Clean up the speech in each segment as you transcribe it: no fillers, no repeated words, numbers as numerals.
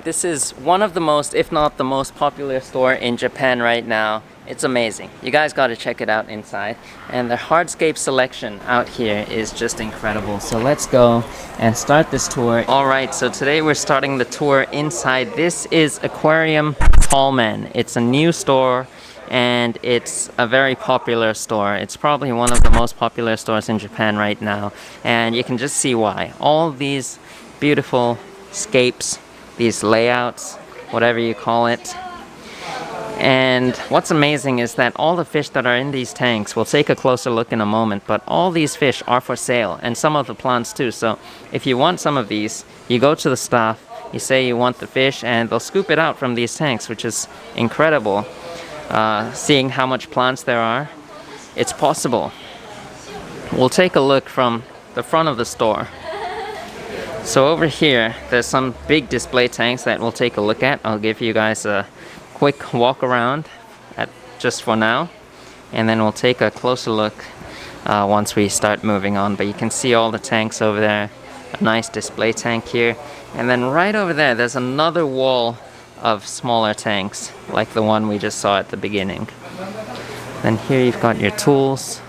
This is one of the most, if not the most popular store in Japan right now. It's amazing. You guys got to check it out inside. And the hardscape selection out here is just incredible. So let's go and start this tour. Alright, so today we're starting the tour inside. This is Aquarium Tallman. It's a new store and it's a very popular store. It's probably one of the most popular stores in Japan right now. And you can just see why. All these beautiful scapes, these layouts, whatever you call it. And what's amazing is that all the fish that are in these tanks, we'll take a closer look in a moment, but all these fish are for sale, and some of the plants too. So if you want some of these, you go to the staff, you say you want the fish, and they'll scoop it out from these tanks, which is incredible. Seeing how much plants there are, it's possible. We'll take a look from the front of the store. So over here, there's some big display tanks that we'll take a look at. I'll give you guys a quick walk around just for now, and then we'll take a closer look once we start moving on. But you can see all the tanks over there, a nice display tank here, and then right over there there's another wall of smaller tanks like the one we just saw at the beginning. Then here you've got your tools,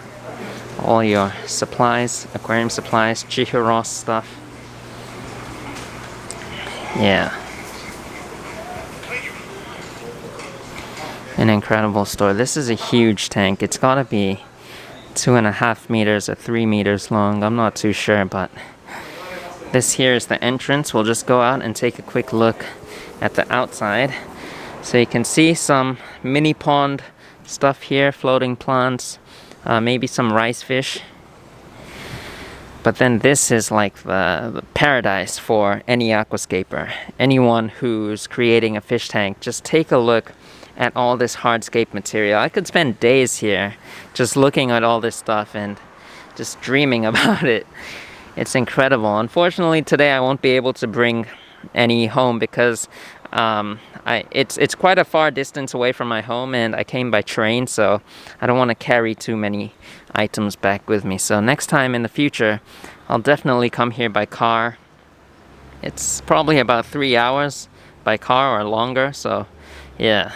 all your supplies, aquarium supplies, 𝗲𝘾𝘀𝘀𝘀 stuff. Yeah. An incredible store. This is a huge tank. It's gotta be 2.5 meters or 3 meters long. I'm not too sure, but this here is the entrance. We'll just go out and take a quick look at the outside. So you can see some mini pond stuff here, floating plants, maybe some rice fish. But then this is like the paradise for any aquascaper. Anyone who's creating a fish tank, just take a look at all this hardscape material. I could spend days here just looking at all this stuff and just dreaming about it. It's incredible. Unfortunately today I won't be able to bring any home because it's quite a far distance away from my home, and I came by train, so I don't want to carry too many items back with me. So next time in the future I'll definitely come here by car. It's probably about 3 hours by car or longer, so yeah,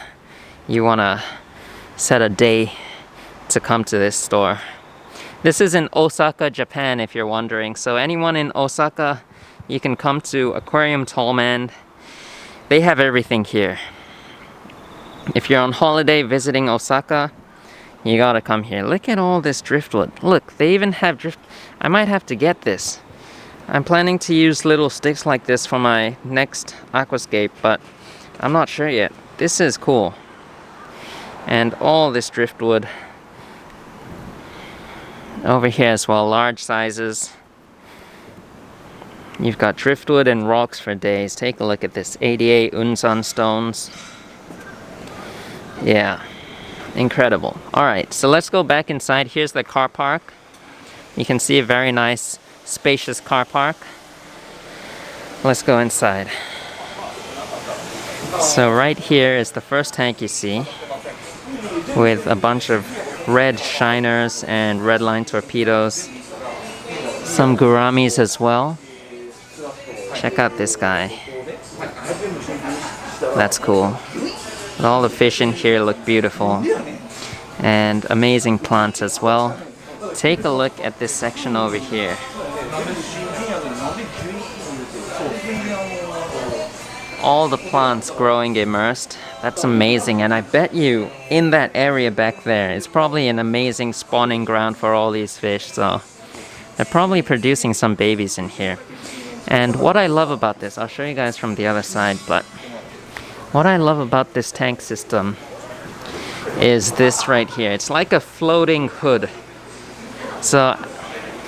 you want to set a day to come to this store. This is in Osaka, Japan, if you're wondering. So anyone in Osaka, you can come to Aquarium Tallman. They have everything here. If you're on holiday visiting Osaka, you gotta come here. Look at all this driftwood. Look, they even have drift. I might have to get this. I'm planning to use little sticks like this for my next aquascape, but I'm not sure yet. This is cool. And all this driftwood over here as well, large sizes. You've got driftwood and rocks for days. Take a look at this, 88 unsan stones. Yeah, incredible. Alright, so let's go back inside. Here's the car park. You can see a very nice, spacious car park. Let's go inside. So right here is the first tank you see, with a bunch of red shiners and red line torpedoes. Some gouramis as well. Check out this guy. That's cool. But all the fish in here look beautiful. And amazing plants as well. Take a look at this section over here. All the plants growing immersed. That's amazing. And I bet you in that area back there, it's probably an amazing spawning ground for all these fish. So they're probably producing some babies in here. And what I love about this, I'll show you guys from the other side, but what I love about this tank system is this right here. It's like a floating hood. So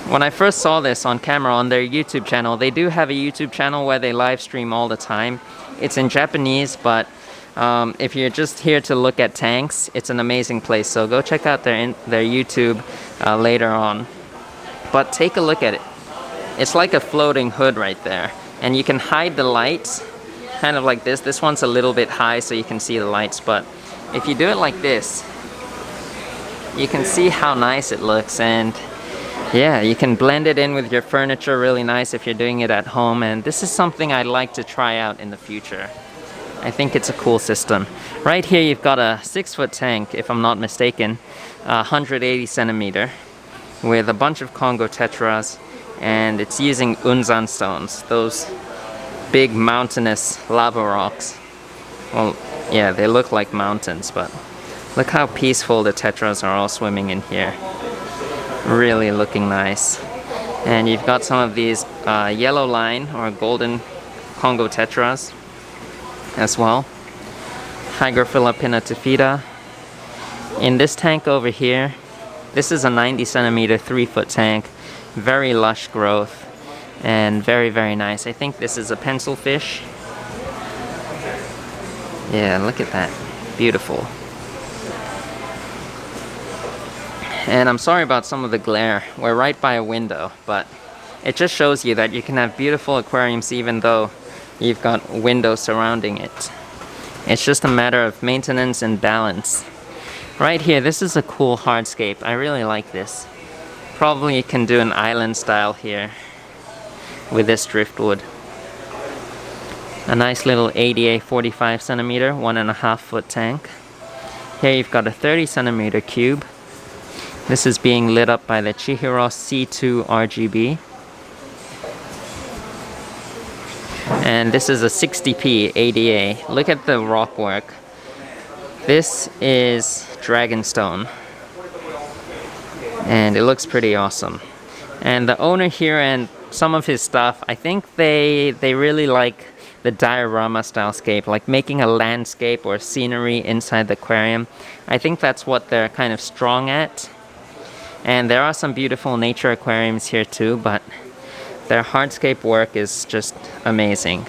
when I first saw this on camera on their YouTube channel, they do have a YouTube channel where they live stream all the time. It's in Japanese, but if you're just here to look at tanks, it's an amazing place. So go check out their YouTube later on. But take a look at it. It's like a floating hood right there. And you can hide the lights, kind of like this. This one's a little bit high so you can see the lights, but if you do it like this, you can see how nice it looks. And Yeah, you can blend it in with your furniture really nice if you're doing it at home, and this is something I'd like to try out in the future. I think it's a cool system. Right here you've got a 6-foot tank, if I'm not mistaken, 180 centimeter, with a bunch of Congo tetras, and it's using unzan stones, those big mountainous lava rocks. Well, yeah, they look like mountains, but look how peaceful the tetras are all swimming in here. Really looking nice. And you've got some of these yellow line or golden Congo tetras as well. 𝗲𝗾𝗾𝗀𝗀𝘀𝘀𝘀. In this tank over here, this is a 90 centimeter 3-foot tank. Very lush growth and very, very nice. I think this is a pencil fish. Yeah, look at that. Beautiful. And I'm sorry about some of the glare. We're right by a window, but it just shows you that you can have beautiful aquariums even though you've got windows surrounding it. It's just a matter of maintenance and balance. Right here, this is a cool hardscape. I really like this. Probably you can do an island style here with this driftwood. A nice little ADA 45 centimeter, 1.5-foot tank. Here you've got a 30 centimeter cube. This is being lit up by the 𝗲𝗾𝗾𝘀𝗀𝘀 RGB. And this is a 60p ADA. Look at the rock work. This is dragonstone. And it looks pretty awesome. And the owner here and some of his staff, I think they really like the diorama style scape, like making a landscape or scenery inside the aquarium. I think that's what they're kind of strong at. And there are some beautiful nature aquariums here too, but their hardscape work is just amazing.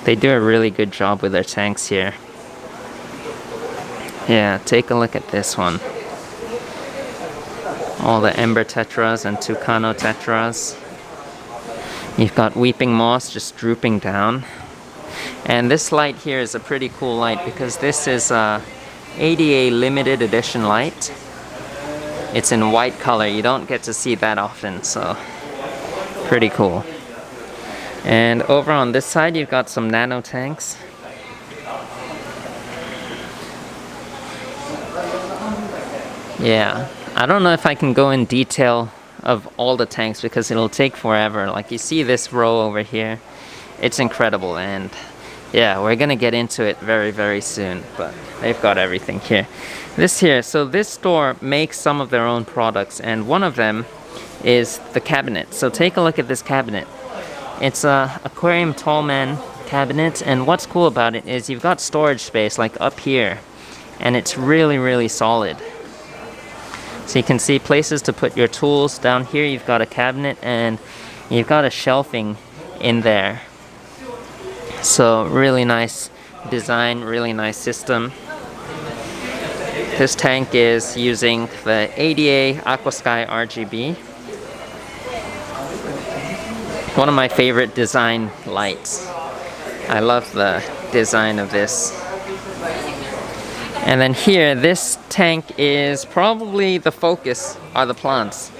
They do a really good job with their tanks here. Yeah, take a look at this one. All the ember tetras and tucano tetras. You've got weeping moss just drooping down. And this light here is a pretty cool light because this is a ADA limited edition light. It's in white color. You don't get to see that often, so pretty cool. And over on this side, you've got some nano tanks. Yeah, I don't know if I can go in detail of all the tanks because it'll take forever. Like you see this row over here, it's incredible, and yeah, we're gonna get into it very, very soon, but they've got everything here. This here, so this store makes some of their own products, and one of them is the cabinet. So take a look at this cabinet. It's a Aquarium Tallman cabinet, and what's cool about it is you've got storage space like up here, and it's really, really solid. So you can see places to put your tools. Down here you've got a cabinet, and you've got a shelving in there. So really nice design, really nice system. This tank is using the ADA aquascape RGB. One of my favorite design lights. I love the design of this. And then here, this tank is probably the focus are the plants.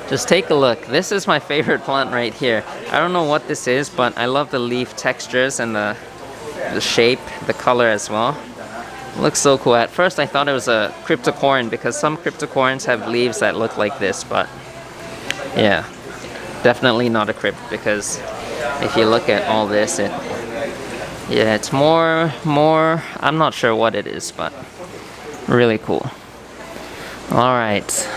Just take a look. This is my favorite plant right here. I don't know what this is, but I love the leaf textures and the shape, the color as well. It looks so cool. At first I thought it was a cryptocorin because some cryptocorins have leaves that look like this, but yeah, definitely not a crypt because if you look at all this, yeah, it's more, I'm not sure what it is, but really cool. All right,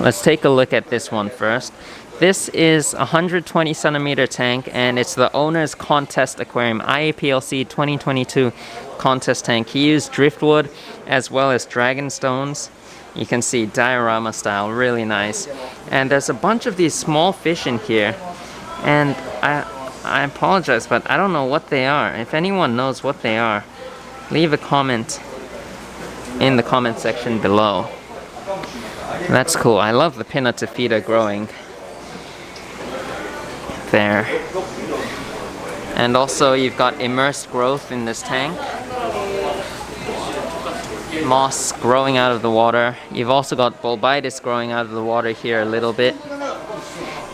let's take a look at this one first. This is a 120 centimeter tank, and it's the owner's contest aquarium, IAPLC 2022 contest tank. He used driftwood as well as dragon stones. You can see diorama style, really nice. And there's a bunch of these small fish in here, and I apologize, but I don't know what they are. If anyone knows what they are, leave a comment in the comment section below. That's cool. I love the 𝗲𝗾𝗾𝗀𝗀𝘀 growing there. And also you've got immersed growth in this tank. moss growing out of the water. You've also got 𝗶𝗏𝗀𝗀𝘀 growing out of the water here a little bit.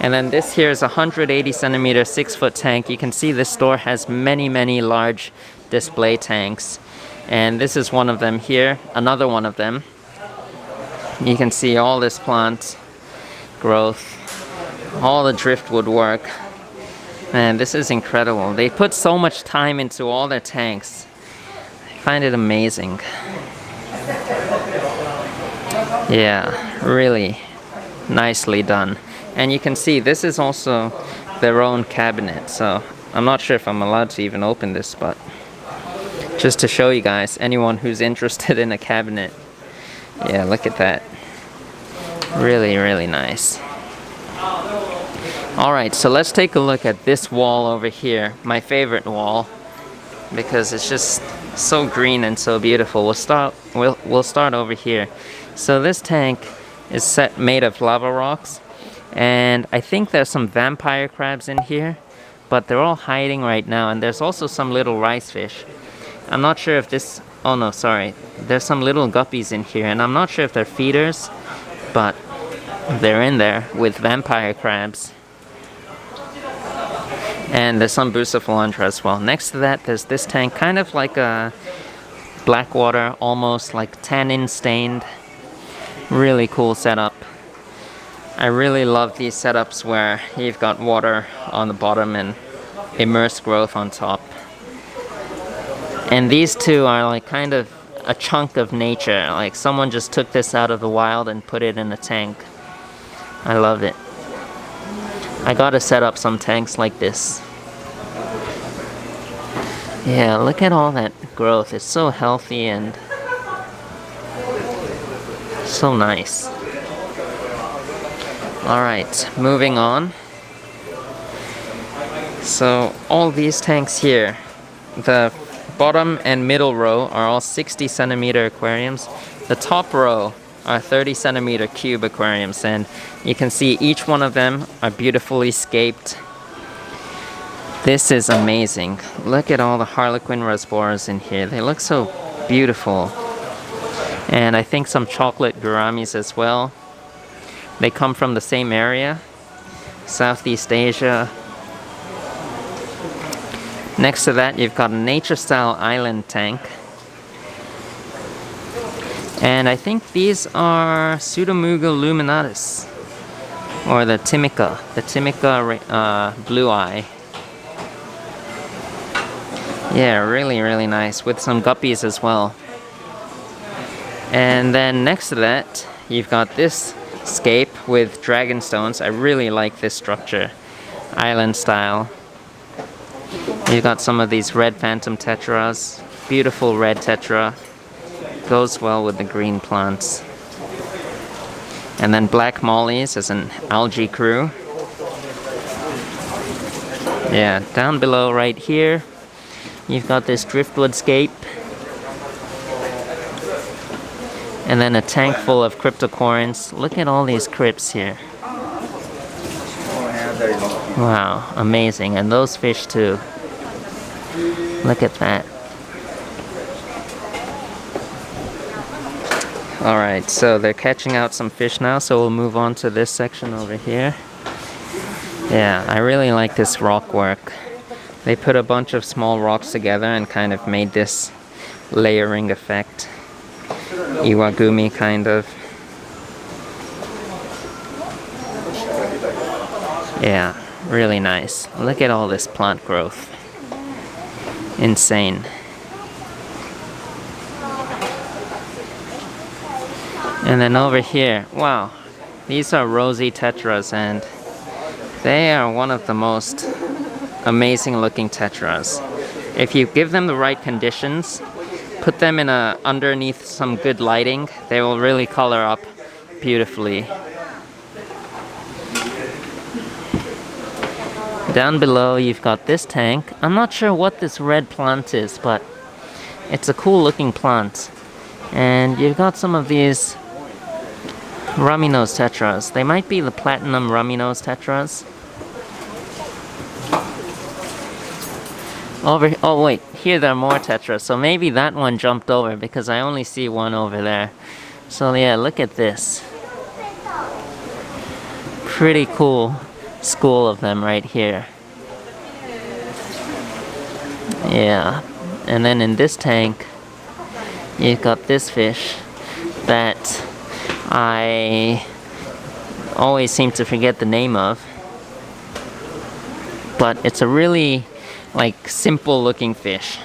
And then this here is a 180 centimeter 6-foot tank. You can see this store has many large display tanks. And this is one of them here, another one of them. You can see all this plant growth, all the driftwood work. Man, this is incredible. They put so much time into all their tanks. I find it amazing. Yeah, really nicely done. And you can see this is also their own cabinet. So I'm not sure if I'm allowed to even open this, but just to show you guys, anyone who's interested in a cabinet. Yeah, look at that. Really nice. Alright, so let's take a look at this wall over here. My favorite wall, because it's just so green and so beautiful. We'll start over here. So this tank is made of lava rocks, and I think there's some vampire crabs in here, but they're all hiding right now. And there's also some little rice fish. I'm not sure if this... oh no, sorry. There's some little guppies in here, and I'm not sure if they're feeders, but they're in there with vampire crabs. And there's some 𝗶𝗏𝗀𝘀𝗀𝘀 as well. Next to that, there's this tank, kind of like a black water, almost like tannin stained. Really cool setup. I really love these setups where you've got water on the bottom and immersed growth on top. And these two are like kind of a chunk of nature. Like someone just took this out of the wild and put it in a tank. I love it. I gotta set up some tanks like this. Yeah, look at all that growth. It's so healthy and so nice. Alright, moving on. So all these tanks here, the bottom and middle row are all 60 centimeter aquariums. The top row are 30 centimeter cube aquariums, and you can see each one of them are beautifully scaped. This is amazing. Look at all the 𝗯𝘂𝗀𝗀𝘀𝗀 in here. They look so beautiful. And I think some chocolate gouramis as well. They come from the same area, Southeast Asia. Next to that, you've got a nature-style island tank. And I think these are 𝗯𝘂𝗀𝗀𝗀𝘀 luminatus, or the 𝗲𝗾𝗾𝗀𝗀𝗀𝘀 blue eye. Yeah, really nice, with some guppies as well. And then next to that, you've got this scape with dragon stones. I really like this structure, island style. You've got some of these red phantom tetras, beautiful red tetra. Goes well with the green plants. And then black mollies as an algae crew. Yeah, down below right here, you've got this driftwood scape. And then a tank full of cryptocoryns. Look at all these crypts here. Wow, amazing. And those fish too. Look at that. Alright, so they're catching out some fish now, so we'll move on to this section over here. Yeah, I really like this rock work. They put a bunch of small rocks together and kind of made this layering effect. Iwagumi kind of. Yeah, really nice. Look at all this plant growth. Insane. And then over here, wow, these are rosy tetras, and they are one of the most amazing looking tetras. If you give them the right conditions, put them in underneath some good lighting, they will really color up beautifully. Down below you've got this tank. I'm not sure what this red plant is, but it's a cool looking plant. And you've got some of these rummy nose tetras. They might be the platinum rummy nose tetras. Oh wait, here there are more tetras, so maybe that one jumped over because I only see one over there. So yeah, look at this. Pretty cool school of them right here. Yeah, and then in this tank, you've got this fish that I always seem to forget the name of. But it's a really, like, simple looking fish.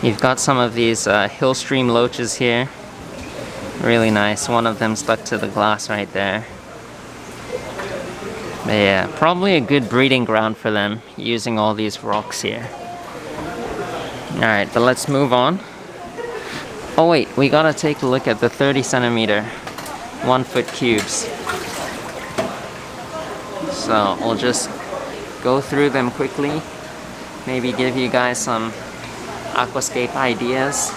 You've got some of these hill stream loaches here. Really nice. One of them stuck to the glass right there. But yeah, probably a good breeding ground for them, using all these rocks here. Alright, but let's move on. Oh wait, we gotta take a look at the 30 centimeter 1 foot cubes. So we'll just go through them quickly. Maybe give you guys some aquascape ideas.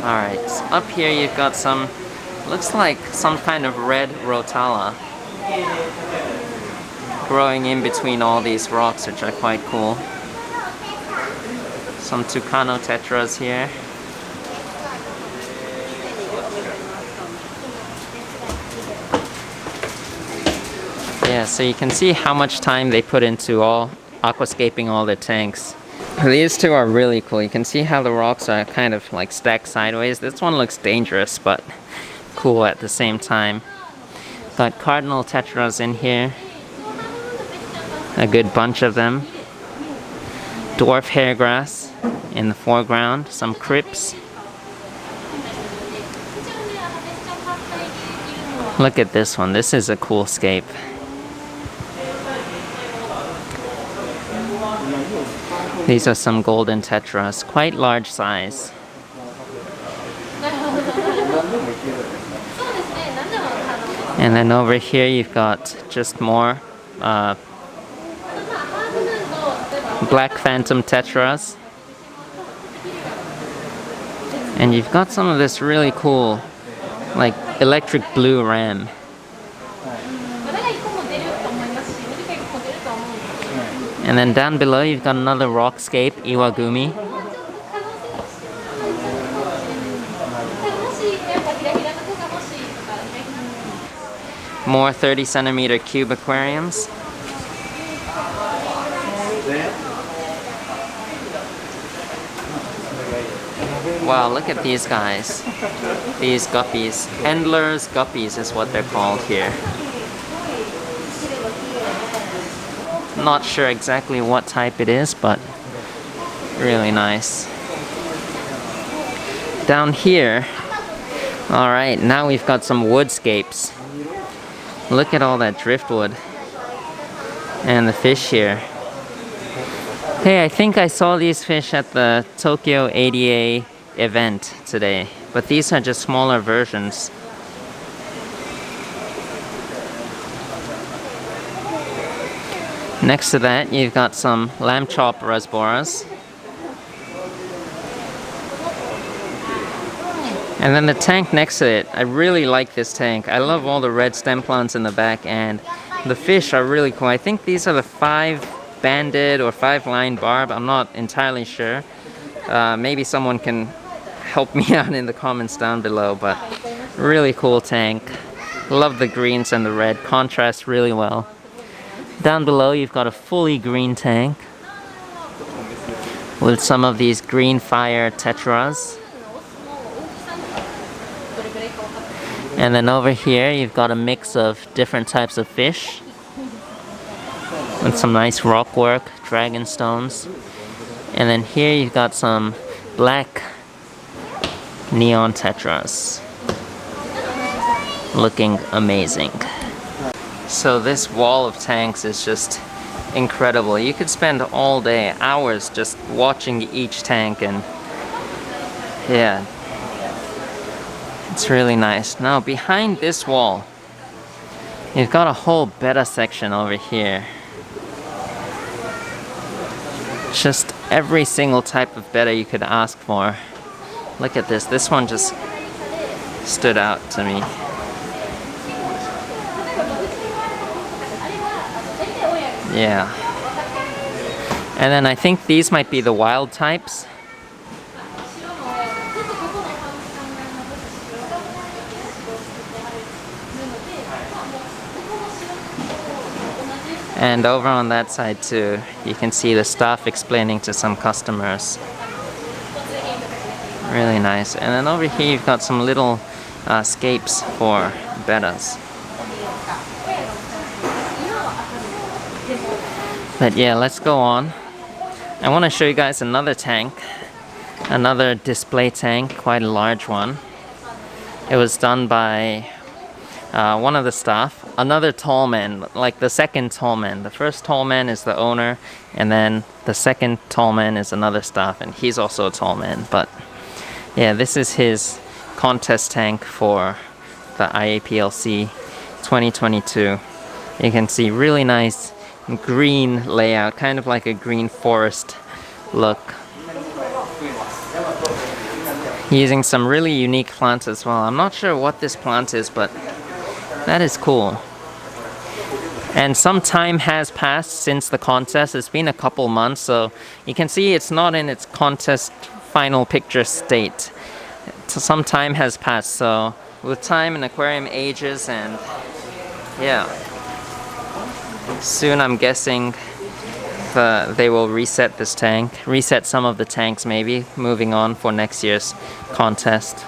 Alright, up here you've got some, looks like some kind of red rotala growing in between all these rocks, which are quite cool. Some Tucano tetras here. Yeah, so you can see how much time they put into aquascaping all their tanks. These two are really cool. You can see how the rocks are kind of like stacked sideways. This one looks dangerous, but cool at the same time. Got cardinal tetras in here. A good bunch of them. Dwarf hairgrass in the foreground. Some crypts. Look at this one. This is a cool scape. These are some golden tetras, quite large size. And then over here you've got just more black phantom tetras. And you've got some of this really cool, like, electric blue ram. And then down below you've got another rockscape, Iwagumi. More 30 centimeter cube aquariums. Wow, look at these guys. These guppies. Endler's guppies is what they're called here. Not sure exactly what type it is, but really nice. Down here, alright, now we've got some woodscapes. Look at all that driftwood. And the fish here. Hey, I think I saw these fish at the Tokyo ADA event today, but these are just smaller versions. Next to that, you've got some lamb chop rasboras. And then the tank next to it, I really like this tank. I love all the red stem plants in the back, and the fish are really cool. I think these are the 5-banded or 5-line barb. I'm not entirely sure. Maybe someone can help me out in the comments down below, but really cool tank. Love the greens and the red, contrast really well. Down below you've got a fully green tank with some of these green fire tetras. And then over here you've got a mix of different types of fish with some nice rock work, dragon stones. And then here you've got some black neon tetras looking amazing. So this wall of tanks is just incredible. You could spend all day, hours, just watching each tank, and yeah, it's really nice. Now behind this wall, you've got a whole betta section over here. Just every single type of betta you could ask for. Look at this. This one just stood out to me. Yeah. And then I think these might be the wild types. And over on that side too, you can see the staff explaining to some customers. Really nice. And then over here you've got some little scapes for bettas. But yeah, let's go on. I want to show you guys another tank. Another display tank, quite a large one. It was done by one of the staff. Another Tallman, like the second Tallman. The first Tallman is the owner, and then the second Tallman is another staff, and he's also a Tallman. But yeah, this is his contest tank for the IAPLC 2022. You can see really nice green layout, kind of like a green forest look. Using some really unique plants as well. I'm not sure what this plant is, but that is cool. And some time has passed since the contest. It's been a couple months, so you can see it's not in its contest final picture state. So some time has passed, so with time an aquarium ages, and yeah. Soon I'm guessing they will reset this tank, reset some of the tanks maybe, moving on for next year's contest.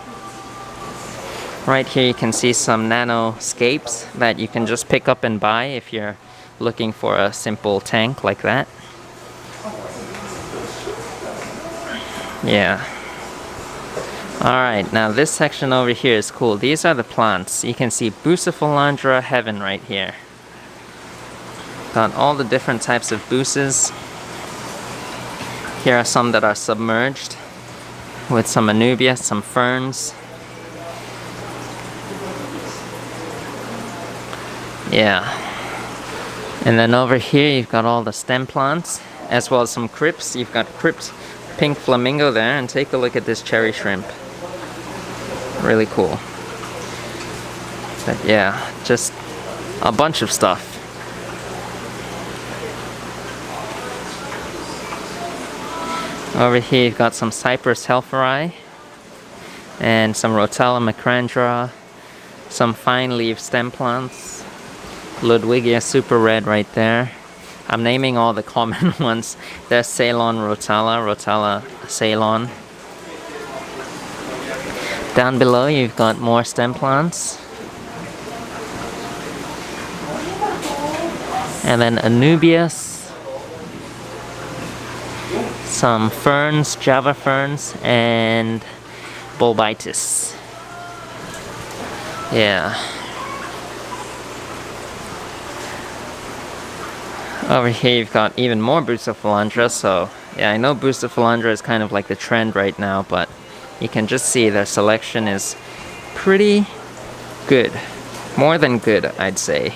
Right here you can see some nano scapes that you can just pick up and buy if you're looking for a simple tank like that. Yeah. Alright, now this section over here is cool. These are the plants. You can see 𝗲𝗾𝗀𝗀𝘀𝗀 heaven right here. Got all the different types of buses. Here are some that are submerged with some Anubia, some ferns. Yeah. And then over here you've got all the stem plants, as well as some crypts. You've got crypt pink flamingo there, and take a look at this cherry shrimp. Really cool. But yeah, just a bunch of stuff. Over here you've got some 𝗯𝘂𝗀𝗀𝘀𝗀 and some 𝗯𝘂𝗀𝗀𝗀𝘀, some fine leaf stem plants, Ludwigia super red right there. I'm naming all the common ones. There's Ceylon Rotella Ceylon. Down below you've got more stem plants. And then Anubias. Some ferns, Java ferns, and bulbitis. Yeah. Over here you've got even more 𝗲𝗾𝗀𝗀𝘀𝗀, so yeah, I know 𝗲𝗾𝗀𝗀𝗀𝗀 is kind of like the trend right now, but you can just see their selection is pretty good. More than good, I'd say.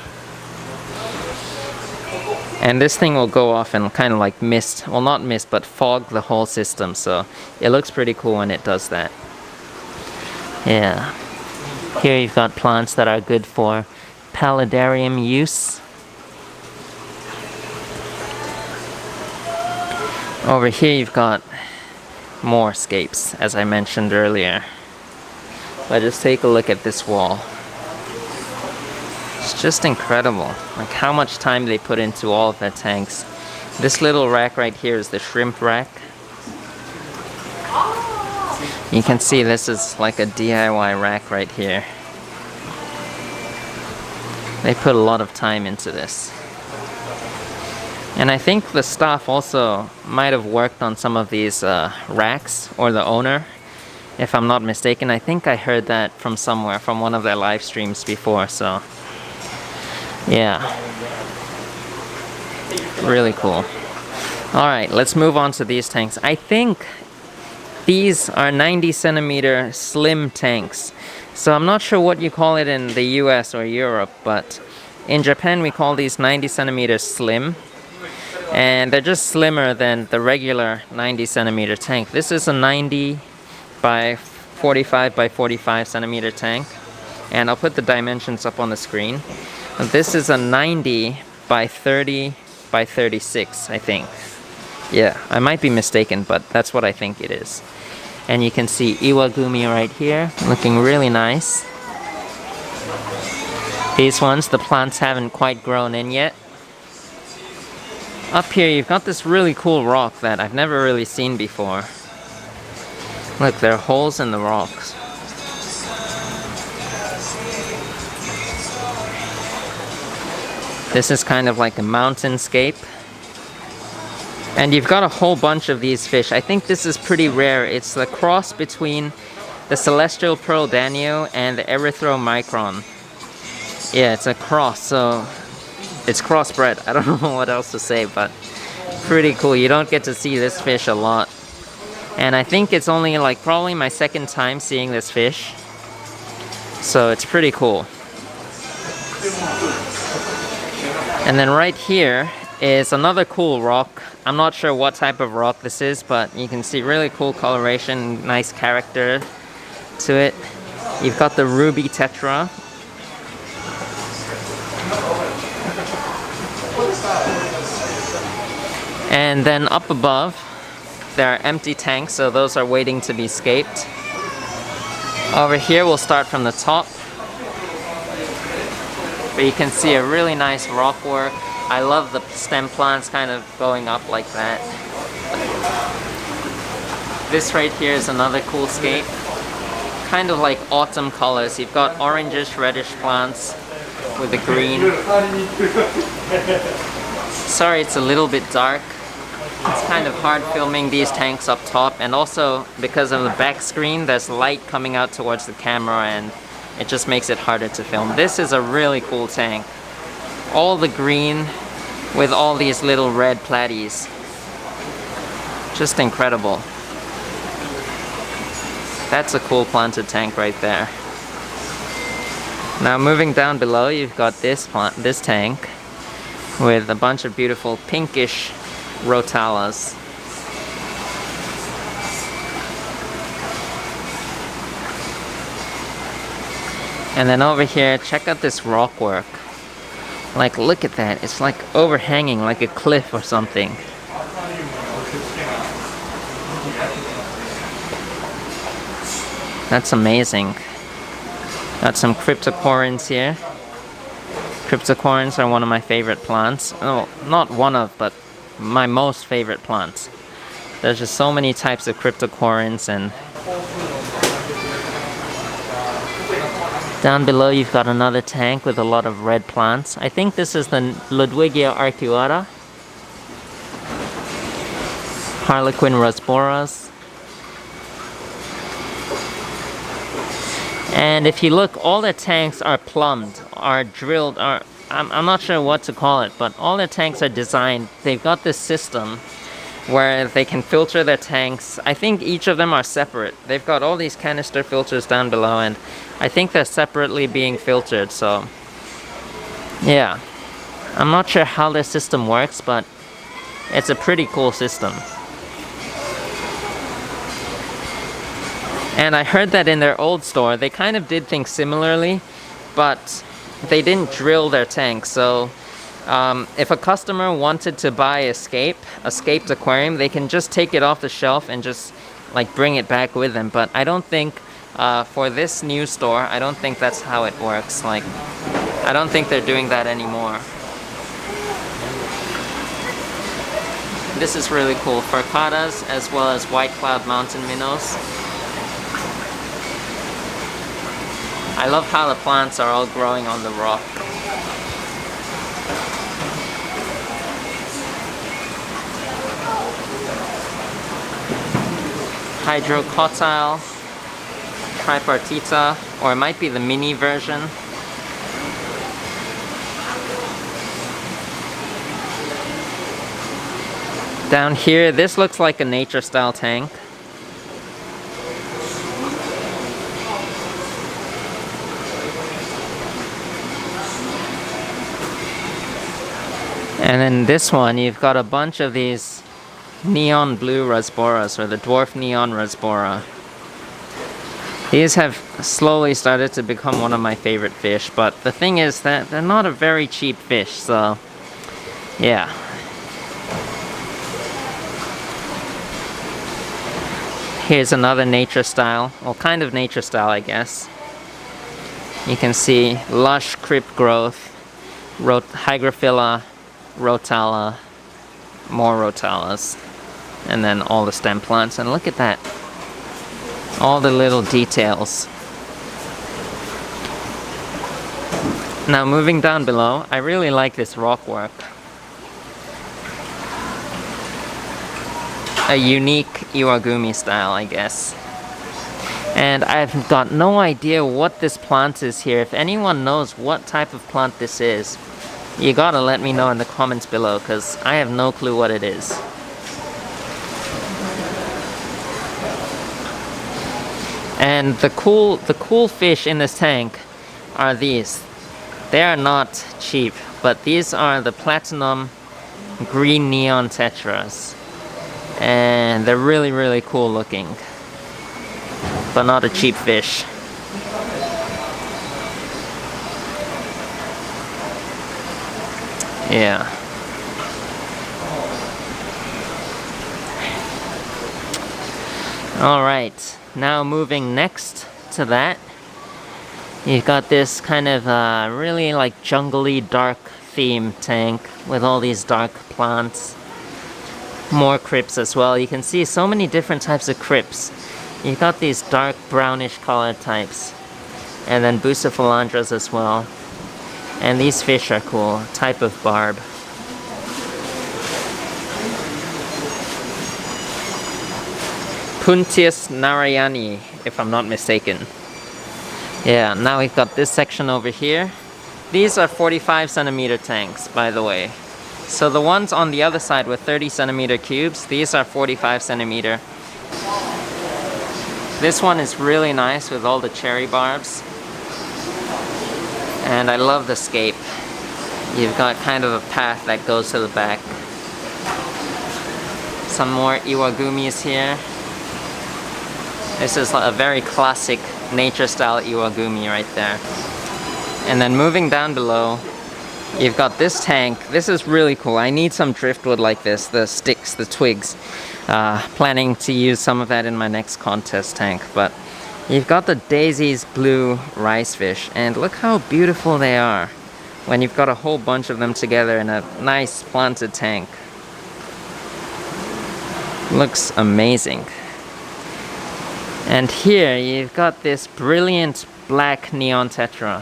And this thing will go off and kind of like mist, well not mist, but fog the whole system, so it looks pretty cool when it does that. Yeah. Here you've got plants that are good for paludarium use. Over here you've got more scapes, as I mentioned earlier. But just take a look at this wall. It's just incredible, like how much time they put into all of their tanks. This little rack right here is the shrimp rack. You can see this is like a DIY rack right here. They put a lot of time into this. And I think the staff also might have worked on some of these racks, or the owner, if I'm not mistaken. I think I heard that from somewhere, from one of their live streams before, so yeah. Really cool. Alright, let's move on to these tanks. I think these are 90 centimeter slim tanks. So I'm not sure what you call it in the US or Europe, but in Japan we call these 90 centimeter slim. And they're just slimmer than the regular 90 centimeter tank. This is a 90 by 45 by 45 centimeter tank. And I'll put the dimensions up on the screen. This is a 90 by 30 by 36, I think. Yeah, I might be mistaken, but that's what I think it is. And you can see iwagumi right here, looking really nice. These ones, the plants haven't quite grown in yet. Up here, you've got this really cool rock that I've never really seen before. Look, there are holes in the rocks. This is kind of like a mountainscape. And you've got a whole bunch of these fish. I think this is pretty rare. It's the cross between the celestial pearl danio and the 𝗲𝗾𝗀𝗀𝘀. Yeah, it's a cross, so it's crossbred. I don't know what else to say, but pretty cool. You don't get to see this fish a lot. And I think it's only like probably my second time seeing this fish. So it's pretty cool. And then right here is another cool rock. I'm not sure what type of rock this is, but you can see really cool coloration, nice character to it. You've got the ruby tetra. And then up above, there are empty tanks, so those are waiting to be scaped. Over here, we'll start from the top. But you can see a really nice rock work. I love the stem plants kind of going up like that. This right here is another cool scape. Kind of like autumn colors. You've got orangish, reddish plants with the green. Sorry, it's a little bit dark. It's kind of hard filming these tanks up top, and also because of the back screen, there's light coming out towards the camera and it just makes it harder to film. This is a really cool tank. All the green with all these little red platies. Just incredible. That's a cool planted tank right there. Now moving down below, you've got this tank with a bunch of beautiful pinkish rotalas. And then over here, check out this rock work. Like, look at that. It's like overhanging like a cliff or something. That's amazing. Got some cryptocoryns here. Cryptocoryns are one of my favorite plants. Oh, not one of, but my most favorite plants. There's just so many types of cryptocoryns, and down below you've got another tank with a lot of red plants. I think this is the 𝗲𝗾𝗀𝗀𝘀𝗀. Harlequin rasboras. And if you look, all the tanks are plumbed, are drilled, I'm not sure what to call it, but all the tanks are designed. They've got this system where they can filter their tanks. I think each of them are separate. They've got all these canister filters down below, and I think they're separately being filtered, so yeah. I'm not sure how their system works, but it's a pretty cool system. And I heard that in their old store, they kind of did things similarly, but they didn't drill their tanks. So if a customer wanted to buy a scaped aquarium, they can just take it off the shelf and just like bring it back with them. But I don't think for this new store, I don't think that's how it works. Like, I don't think they're doing that anymore. This is really cool. Furcadas as well as white cloud mountain minnows. I love how the plants are all growing on the rock. Hydrocotyle tripartita, or it might be the mini version. Down here, this looks like a nature style tank. And then this one, you've got a bunch of these neon blue rasboras, or the dwarf neon rasbora. These have slowly started to become one of my favorite fish, but the thing is that they're not a very cheap fish, so yeah. Here's another nature style, well, kind of nature style, I guess. You can see lush crypt growth, 𝗲𝗾𝗾𝗀𝘀𝘀𝘀, more rhotallas, and then all the stem plants. And look at that, all the little details. Now moving down below, I really like this rock work. A unique 𝗲𝗾𝗀𝗀𝘀𝗀 style, I guess. And I've got no idea what this plant is here. If anyone knows what type of plant this is, you gotta let me know in the comments below, because I have no clue what it is. And the cool fish in this tank are these. They are not cheap, but these are the platinum green neon tetras. And they're really, really cool looking, but not a cheap fish. Yeah. Alright, now moving next to that, you've got this kind of really like jungly dark theme tank with all these dark plants. More crypts as well. You can see so many different types of crypts. You've got these dark brownish colored types, and then 𝗲𝗾𝗾𝗀𝘀𝘀 as well. And these fish are cool, type of barb. 𝗶𝗃𝘀𝘀𝘀𝘀 Narayani, if I'm not mistaken. Yeah, now we've got this section over here. These are 45 centimeter tanks, by the way. So the ones on the other side were 30 centimeter cubes. These are 45 centimeter. This one is really nice with all the cherry barbs. And I love the scape. You've got kind of a path that goes to the back. Some more 𝗲𝗾𝗀𝗀𝘀𝗀s here. This is a very classic nature style 𝗲𝗾𝗀𝗀𝗀𝗀 right there. And then moving down below, you've got this tank. This is really cool. I need some driftwood like this, the sticks, the twigs. Planning to use some of that in my next contest tank. But you've got the Daisy's blue rice fish, and look how beautiful they are when you've got a whole bunch of them together in a nice planted tank. Looks amazing. And here you've got this brilliant black neon tetra.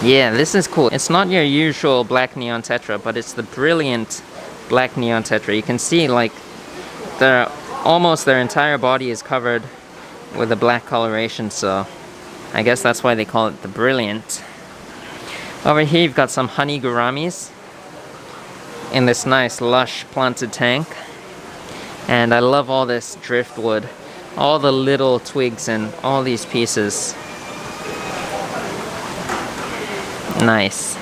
Yeah, this is cool. It's not your usual black neon tetra, but it's the brilliant black neon tetra. You can see like almost their entire body is covered with a black coloration, so I guess that's why they call it the brilliant. Over here you've got some honey gouramis in this nice lush planted tank. And I love all this driftwood, all the little twigs and all these pieces. Nice.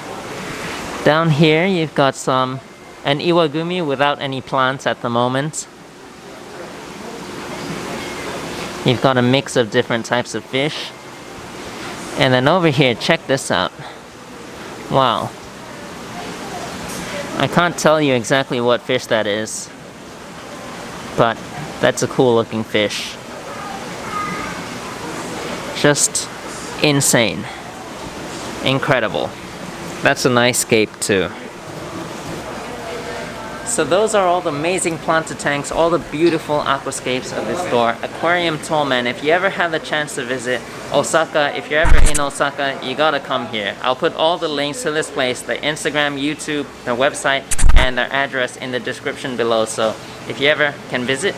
Down here you've got an 𝗲𝗾𝗀𝗀𝗀𝗀 without any plants at the moment. You've got a mix of different types of fish. And then over here, check this out. Wow. I can't tell you exactly what fish that is, but that's a cool looking fish. Just insane. Incredible. That's a nice scape too. So those are all the amazing planted tanks, all the beautiful aquascapes of this store, Aquarium Tallman. If you ever have the chance to visit Osaka, if you're ever in Osaka, you gotta come here. I'll put all the links to this place, the Instagram, YouTube, their website, and their address in the description below. So if you ever can visit,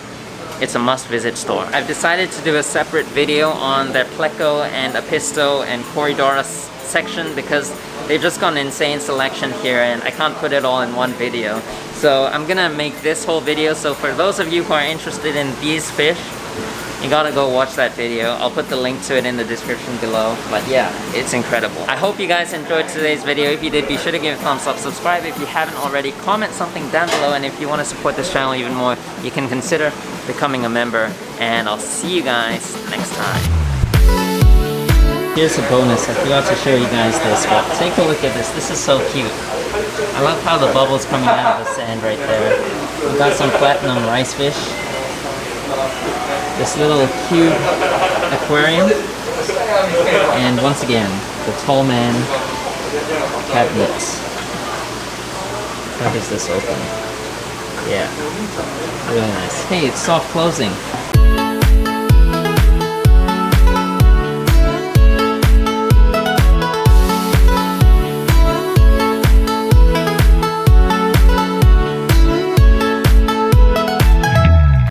it's a must-visit store. I've decided to do a separate video on their pleco and apisto and corydoras section because they've just got an insane selection here and I can't put it all in one video. So I'm gonna make this whole video, so for those of you who are interested in these fish, you gotta go watch that video. I'll put the link to it in the description below. But yeah, it's incredible. I hope you guys enjoyed today's video. If you did, be sure to give it a thumbs up, subscribe if you haven't already, comment something down below, and if you want to support this channel even more, you can consider becoming a member, and I'll see you guys next time. Here's a bonus, I forgot to show you guys this, but take a look at this. This is so cute. I love how the bubbles coming out of the sand right there. We've got some platinum rice fish. this little cute aquarium, and once again, the Tallman cabinets. How does this open? Yeah, really nice. Hey, it's soft closing.